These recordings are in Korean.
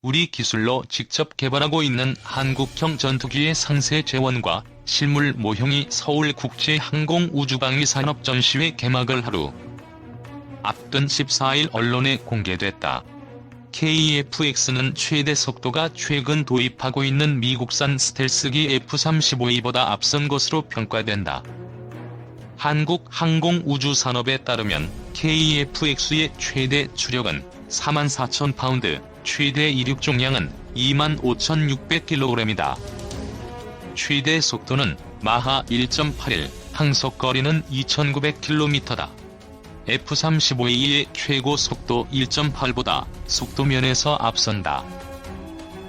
우리 기술로 직접 개발하고 있는 한국형 전투기의 상세 재원과 실물 모형이 서울국제항공우주방위산업전시회 개막을 하루 앞둔 14일 언론에 공개됐다. KF-X는 최대 속도가 최근 도입하고 있는 미국산 스텔스기 F-35E보다 앞선 것으로 평가된다. 한국항공우주산업에 따르면 KF-X의 최대 추력은 44,000파운드, 최대 이륙重量은 25,600kg이다. 최대 속도는 마하 1.81, 항속거리는 2,900km다. F-35E의 최고 속도 1.8보다 속도면에서 앞선다.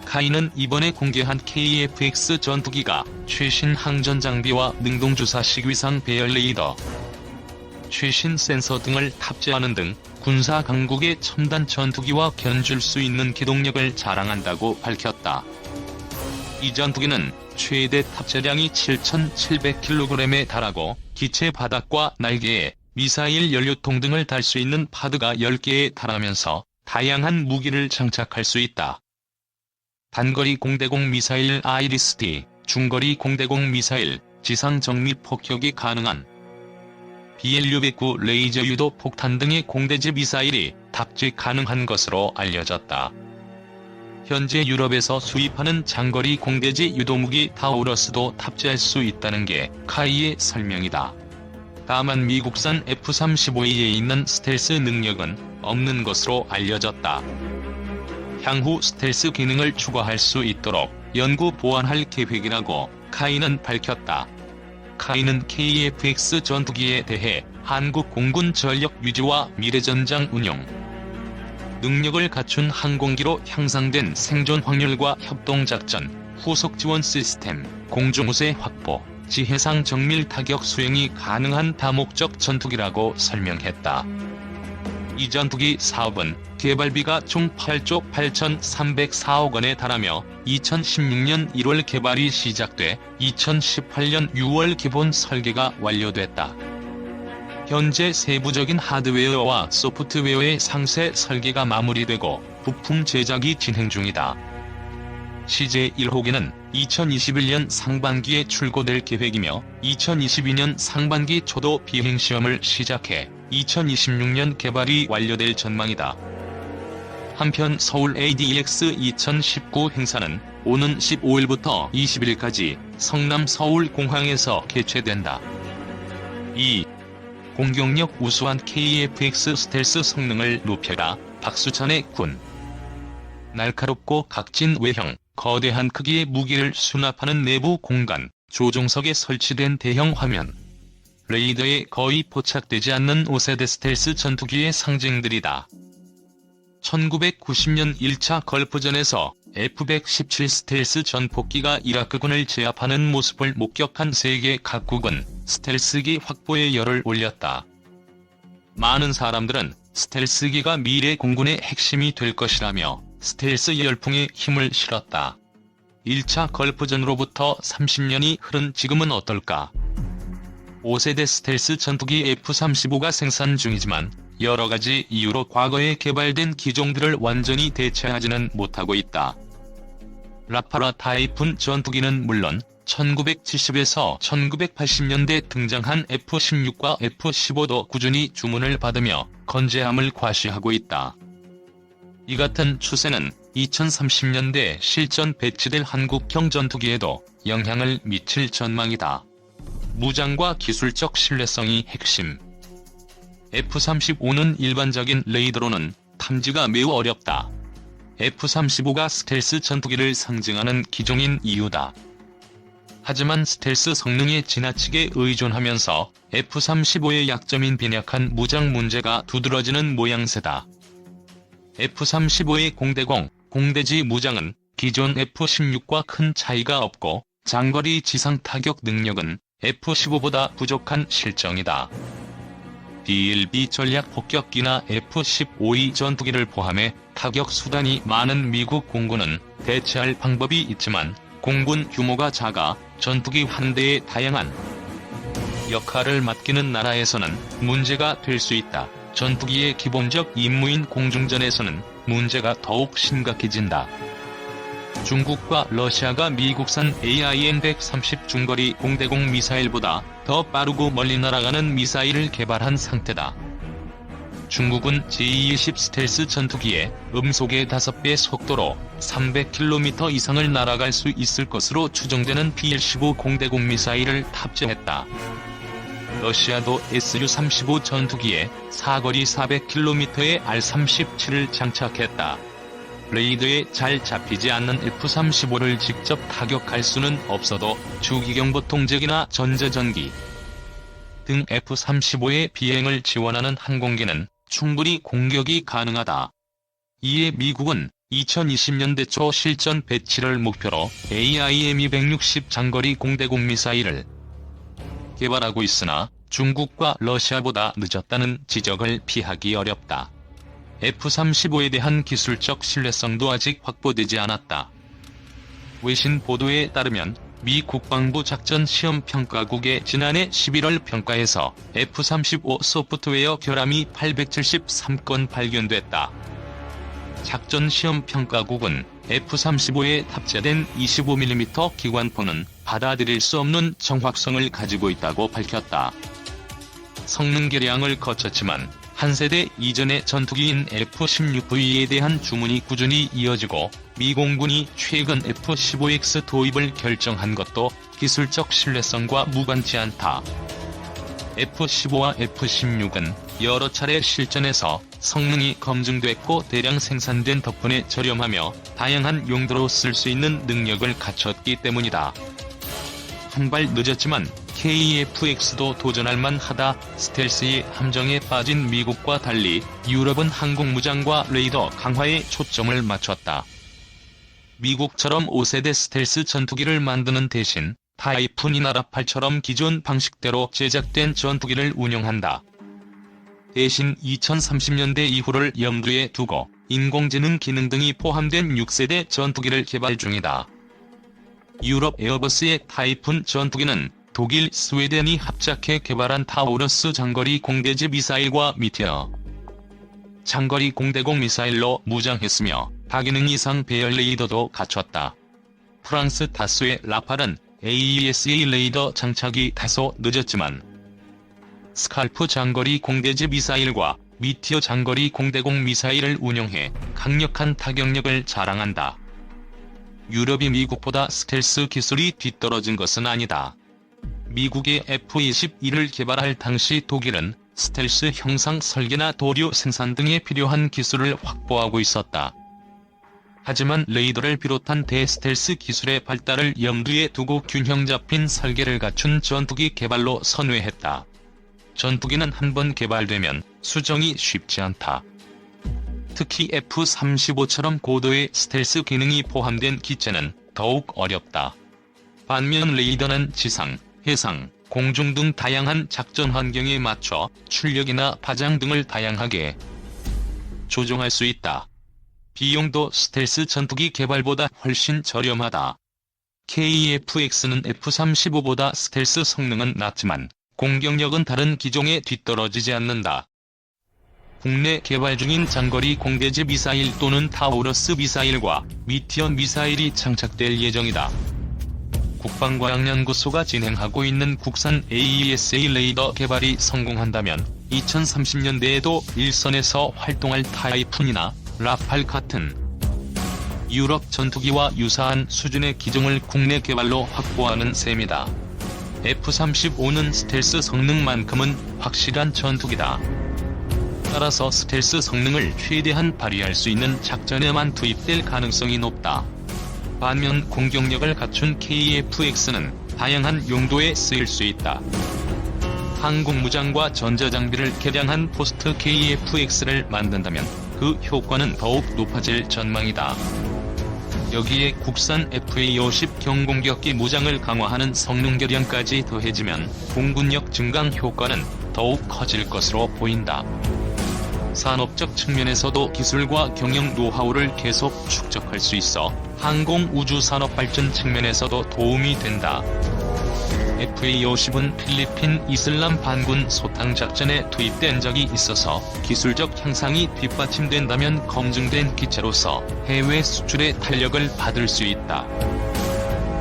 카이는 이번에 공개한 KF-X 전투기가 최신 항전 장비와 능동주사식 위상 배열 레이더, 최신 센서 등을 탑재하는 등 군사 강국의 첨단 전투기와 견줄 수 있는 기동력을 자랑한다고 밝혔다. 이 전투기는 최대 탑재량이 7,700kg에 달하고 기체 바닥과 날개에 미사일 연료통 등을 달 수 있는 파드가 10개에 달하면서 다양한 무기를 장착할 수 있다. 단거리 공대공 미사일 아이리스-T, 중거리 공대공 미사일, 지상 정밀 폭격이 가능한 BLU-109 레이저 유도 폭탄 등의 공대지 미사일이 탑재 가능한 것으로 알려졌다. 현재 유럽에서 수입하는 장거리 공대지 유도무기 타우러스도 탑재할 수 있다는 게 카이의 설명이다. 다만 미국산 F-35E에 있는 스텔스 능력은 없는 것으로 알려졌다. 향후 스텔스 기능을 추가할 수 있도록 연구 보완할 계획이라고 카이는 밝혔다. 카이는 KF-X 전투기에 대해 한국 공군 전력 유지와 미래전장 운용 능력을 갖춘 항공기로 향상된 생존 확률과 협동작전, 후속 지원 시스템, 공중우세 확보, 지해상 정밀 타격 수행이 가능한 다목적 전투기라고 설명했다. 이 전투기 사업은 개발비가 총 8조 8,304억 원에 달하며 2016년 1월 개발이 시작돼 2018년 6월 기본 설계가 완료됐다. 현재 세부적인 하드웨어와 소프트웨어의 상세 설계가 마무리되고 부품 제작이 진행 중이다. CJ 1호기는 2021년 상반기에 출고될 계획이며 2022년 상반기 초도 비행시험을 시작해 2026년 개발이 완료될 전망이다. 한편 서울 ADX 2019 행사는 오는 15일부터 20일까지 성남 서울공항에서 개최된다. 2. 공격력 우수한 KF-X 스텔스 성능을 높여라. 박수찬의 군. 날카롭고 각진 외형, 거대한 크기의 무기를 수납하는 내부 공간, 조종석에 설치된 대형 화면, 레이더에 거의 포착되지 않는 5세대 스텔스 전투기의 상징들이다. 1990년 1차 걸프전에서 F-117 스텔스 전폭기가 이라크군을 제압하는 모습을 목격한 세계 각국은 스텔스기 확보에 열을 올렸다. 많은 사람들은 스텔스기가 미래 공군의 핵심이 될 것이라며 스텔스 열풍에 힘을 실었다. 1차 걸프전으로부터 30년이 흐른 지금은 어떨까? 5세대 스텔스 전투기 F-35가 생산 중이지만 여러가지 이유로 과거에 개발된 기종들을 완전히 대체하지는 못하고 있다. 라파라 타이푼 전투기는 물론 1970에서 1980년대 등장한 F-16과 F-15도 꾸준히 주문을 받으며 건재함을 과시하고 있다. 이 같은 추세는 2030년대 실전 배치될 한국형 전투기에도 영향을 미칠 전망이다. 무장과 기술적 신뢰성이 핵심. F-35는 일반적인 레이더로는 탐지가 매우 어렵다. F-35가 스텔스 전투기를 상징하는 기종인 이유다. 하지만 스텔스 성능에 지나치게 의존하면서 F-35의 약점인 빈약한 무장 문제가 두드러지는 모양새다. F-35의 공대공, 공대지 무장은 기존 F-16과 큰 차이가 없고 장거리 지상 타격 능력은 F-15보다 부족한 실정이다. DLB 전략 폭격기나 F-15E 전투기를 포함해 타격 수단이 많은 미국 공군은 대체할 방법이 있지만 공군 규모가 작아 전투기 한 대의 다양한 역할을 맡기는 나라에서는 문제가 될 수 있다. 전투기의 기본적 임무인 공중전에서는 문제가 더욱 심각해진다. 중국과 러시아가 미국산 AIM-130 중거리 공대공 미사일보다 더 빠르고 멀리 날아가는 미사일을 개발한 상태다. 중국은 제-20 스텔스 전투기에 음속의 5배 속도로 300km 이상을 날아갈 수 있을 것으로 추정되는 BL-15 공대공 미사일을 탑재했다. 러시아도 Su-35 전투기에 사거리 400km의 R-37을 장착했다. 레이더에 잘 잡히지 않는 F-35를 직접 타격할 수는 없어도 주기경보 통제기나 전자전기 등 F-35의 비행을 지원하는 항공기는 충분히 공격이 가능하다. 이에 미국은 2020년대 초 실전 배치를 목표로 AIM-260 장거리 공대공 미사일을 개발하고 있으나 중국과 러시아보다 늦었다는 지적을 피하기 어렵다. F-35에 대한 기술적 신뢰성도 아직 확보되지 않았다. 외신 보도에 따르면 미 국방부 작전시험평가국의 지난해 11월 평가에서 F-35 소프트웨어 결함이 873건 발견됐다. 작전시험평가국은 F-35에 탑재된 25mm 기관포는 받아들일 수 없는 정확성을 가지고 있다고 밝혔다. 성능 개량을 거쳤지만 한 세대 이전의 전투기인 F-16V에 대한 주문이 꾸준히 이어지고 미 공군이 최근 F-15X 도입을 결정한 것도 기술적 신뢰성과 무관치 않다. F-15와 F-16은 여러 차례 실전에서 성능이 검증됐고 대량 생산된 덕분에 저렴하며 다양한 용도로 쓸 수 있는 능력을 갖췄기 때문이다. 한 발 늦었지만 KF-X도 도전할 만하다. 스텔스의 함정에 빠진 미국과 달리 유럽은 항공무장과 레이더 강화에 초점을 맞췄다. 미국처럼 5세대 스텔스 전투기를 만드는 대신 타이푼이나 라팔처럼 기존 방식대로 제작된 전투기를 운용한다. 대신 2030년대 이후를 염두에 두고 인공지능 기능 등이 포함된 6세대 전투기를 개발 중이다. 유럽 에어버스의 타이푼 전투기는 독일, 스웨덴이 합작해 개발한 타우러스 장거리 공대지 미사일과 미티어 장거리 공대공 미사일로 무장했으며 다기능 이상 배열 레이더도 갖췄다. 프랑스 다수의 라팔은 AESA 레이더 장착이 다소 늦었지만 스칼프 장거리 공대지 미사일과 미티어 장거리 공대공 미사일을 운용해 강력한 타격력을 자랑한다. 유럽이 미국보다 스텔스 기술이 뒤떨어진 것은 아니다. 미국의 F-22를 개발할 당시 독일은 스텔스 형상 설계나 도료 생산 등에 필요한 기술을 확보하고 있었다. 하지만 레이더를 비롯한 대스텔스 기술의 발달을 염두에 두고 균형 잡힌 설계를 갖춘 전투기 개발로 선회했다. 전투기는 한번 개발되면 수정이 쉽지 않다. 특히 F-35처럼 고도의 스텔스 기능이 포함된 기체는 더욱 어렵다. 반면 레이더는 지상, 해상, 공중 등 다양한 작전 환경에 맞춰 출력이나 파장 등을 다양하게 조정할 수 있다. 비용도 스텔스 전투기 개발보다 훨씬 저렴하다. KF-X는 F-35보다 스텔스 성능은 낮지만 공격력은 다른 기종에 뒤떨어지지 않는다. 국내 개발 중인 장거리 공대지 미사일 또는 타우러스 미사일과 미티어 미사일이 장착될 예정이다. 국방과학연구소가 진행하고 있는 국산 AESA 레이더 개발이 성공한다면 2030년대에도 일선에서 활동할 타이푼이나 라팔 같은 유럽 전투기와 유사한 수준의 기종을 국내 개발로 확보하는 셈이다. F-35는 스텔스 성능만큼은 확실한 전투기다. 따라서 스텔스 성능을 최대한 발휘할 수 있는 작전에만 투입될 가능성이 높다. 반면 공격력을 갖춘 KF-X는 다양한 용도에 쓰일 수 있다. 항공무장과 전자장비를 개량한 포스트 KF-X를 만든다면 그 효과는 더욱 높아질 전망이다. 여기에 국산 FA-50 경공격기 무장을 강화하는 성능 개량까지 더해지면 공군력 증강 효과는 더욱 커질 것으로 보인다. 산업적 측면에서도 기술과 경영 노하우를 계속 축적할 수 있어 항공 우주 산업 발전 측면에서도 도움이 된다. FA-50은 필리핀 이슬람 반군 소탕 작전에 투입된 적이 있어서 기술적 향상이 뒷받침된다면 검증된 기체로서 해외 수출의 탄력을 받을 수 있다.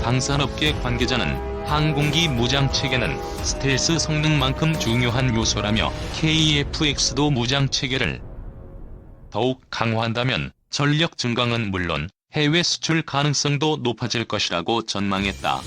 방산업계 관계자는 항공기 무장체계는 스텔스 성능만큼 중요한 요소라며 KF-X도 무장체계를 더욱 강화한다면 전력 증강은 물론 해외 수출 가능성도 높아질 것이라고 전망했다.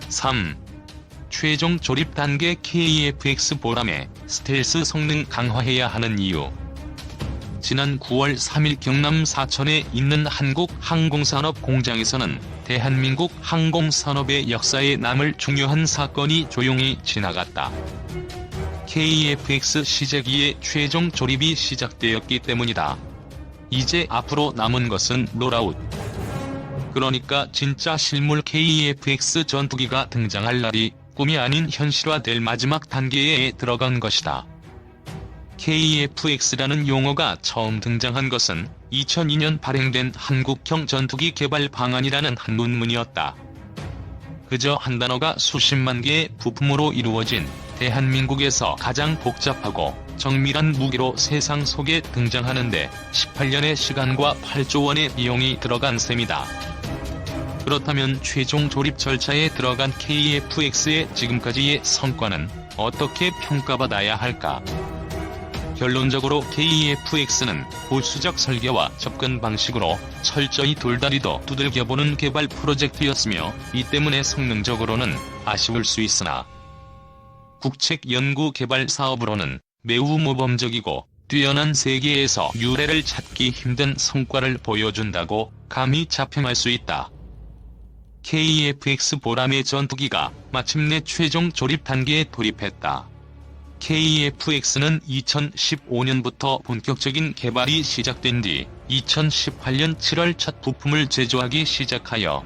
3. 최종 조립 단계 KF-X 보람에 스텔스 성능 강화해야 하는 이유. 지난 9월 3일 경남 사천에 있는 한국항공산업 공장에서는 대한민국 항공산업의 역사에 남을 중요한 사건이 조용히 지나갔다. KF-X 시제기의 최종 조립이 시작되었기 때문이다. 이제 앞으로 남은 것은 롤아웃. 그러니까 진짜 실물 KF-X 전투기가 등장할 날이 꿈이 아닌 현실화될 마지막 단계에 들어간 것이다. KF-X라는 용어가 처음 등장한 것은 2002년 발행된 한국형 전투기 개발 방안이라는 한 논문이었다. 그저 한 단어가 수십만 개의 부품으로 이루어진 대한민국에서 가장 복잡하고 정밀한 무기로 세상 속에 등장하는데 18년의 시간과 8조 원의 비용이 들어간 셈이다. 그렇다면 최종 조립 절차에 들어간 KF-X의 지금까지의 성과는 어떻게 평가받아야 할까? 결론적으로 KF-X는 보수적 설계와 접근 방식으로 철저히 돌다리도 두들겨보는 개발 프로젝트였으며 이 때문에 성능적으로는 아쉬울 수 있으나 국책 연구 개발 사업으로는 매우 모범적이고 뛰어난 세계에서 유례를 찾기 힘든 성과를 보여준다고 감히 자평할 수 있다. KF-X 보람의 전투기가 마침내 최종 조립 단계에 돌입했다. KF-X는 2015년부터 본격적인 개발이 시작된 뒤 2018년 7월 첫 부품을 제조하기 시작하여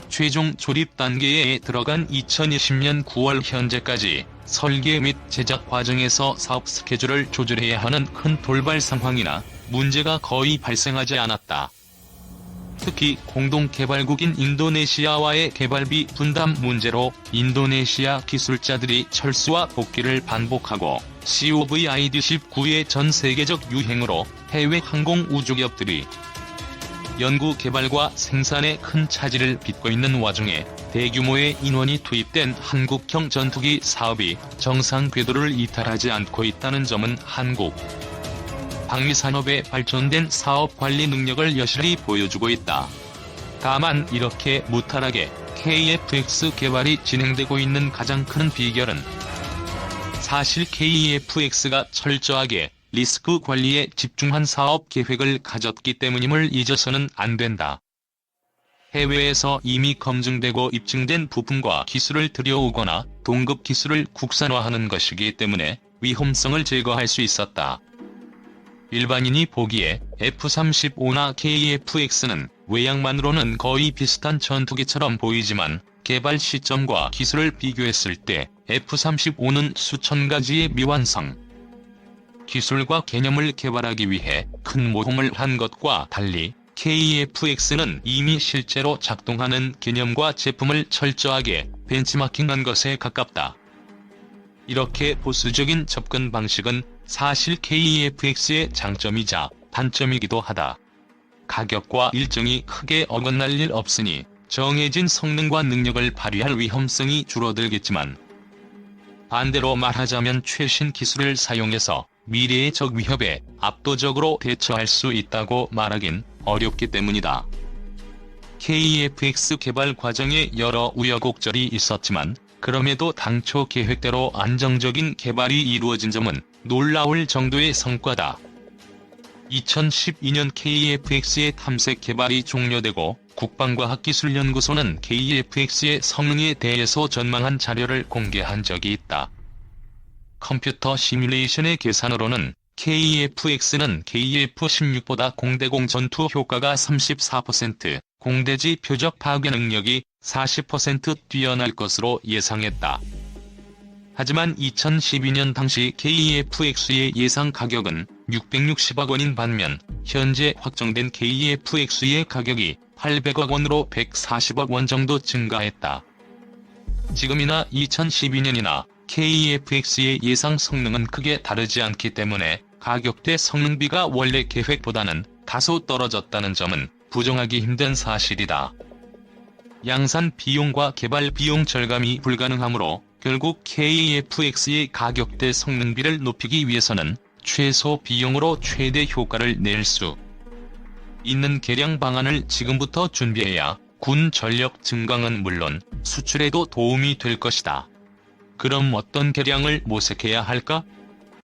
최종 조립 단계에 들어간 2020년 9월 현재까지 설계 및 제작 과정에서 사업 스케줄을 조절해야 하는 큰 돌발 상황이나 문제가 거의 발생하지 않았다. 특히 공동개발국인 인도네시아와의 개발비 분담 문제로 인도네시아 기술자들이 철수와 복귀를 반복하고 COVID-19의 전 세계적 유행으로 해외 항공 우주기업들이 연구 개발과 생산에 큰 차질을 빚고 있는 와중에 대규모의 인원이 투입된 한국형 전투기 사업이 정상 궤도를 이탈하지 않고 있다는 점은 한국 방위산업의 발전된 사업 관리 능력을 여실히 보여주고 있다. 다만 이렇게 무탈하게 KF-X 개발이 진행되고 있는 가장 큰 비결은 사실 KF-X가 철저하게 리스크 관리에 집중한 사업 계획을 가졌기 때문임을 잊어서는 안 된다. 해외에서 이미 검증되고 입증된 부품과 기술을 들여오거나 동급 기술을 국산화하는 것이기 때문에 위험성을 제거할 수 있었다. 일반인이 보기에 F-35나 KF-X는 외양만으로는 거의 비슷한 전투기처럼 보이지만 개발 시점과 기술을 비교했을 때 F-35는 수천 가지의 미완성 기술과 개념을 개발하기 위해 큰 모험을 한 것과 달리 KF-X는 이미 실제로 작동하는 개념과 제품을 철저하게 벤치마킹한 것에 가깝다. 이렇게 보수적인 접근 방식은 사실 KF-X의 장점이자 단점이기도 하다. 가격과 일정이 크게 어긋날 일 없으니 정해진 성능과 능력을 발휘할 위험성이 줄어들겠지만 반대로 말하자면 최신 기술을 사용해서 미래의 적 위협에 압도적으로 대처할 수 있다고 말하긴 어렵기 때문이다. KF-X 개발 과정에 여러 우여곡절이 있었지만 그럼에도 당초 계획대로 안정적인 개발이 이루어진 점은 놀라울 정도의 성과다. 2012년 KF-X의 탐색 개발이 종료되고 국방과학기술연구소는 KF-X의 성능에 대해서 전망한 자료를 공개한 적이 있다. 컴퓨터 시뮬레이션의 계산으로는 KF-X는 KF-16보다 공대공 전투 효과가 34%, 공대지 표적 파괴 능력이 40% 뛰어날 것으로 예상했다. 하지만 2012년 당시 KF-X의 예상 가격은 660억 원인 반면 현재 확정된 KF-X의 가격이 800억 원으로 140억 원 정도 증가했다. 지금이나 2012년이나 KF-X의 예상 성능은 크게 다르지 않기 때문에 가격대 성능비가 원래 계획보다는 다소 떨어졌다는 점은 부정하기 힘든 사실이다. 양산 비용과 개발 비용 절감이 불가능하므로 결국 KF-X의 가격대 성능비를 높이기 위해서는 최소 비용으로 최대 효과를 낼 수 있는 개량 방안을 지금부터 준비해야 군 전력 증강은 물론 수출에도 도움이 될 것이다. 그럼 어떤 개량을 모색해야 할까?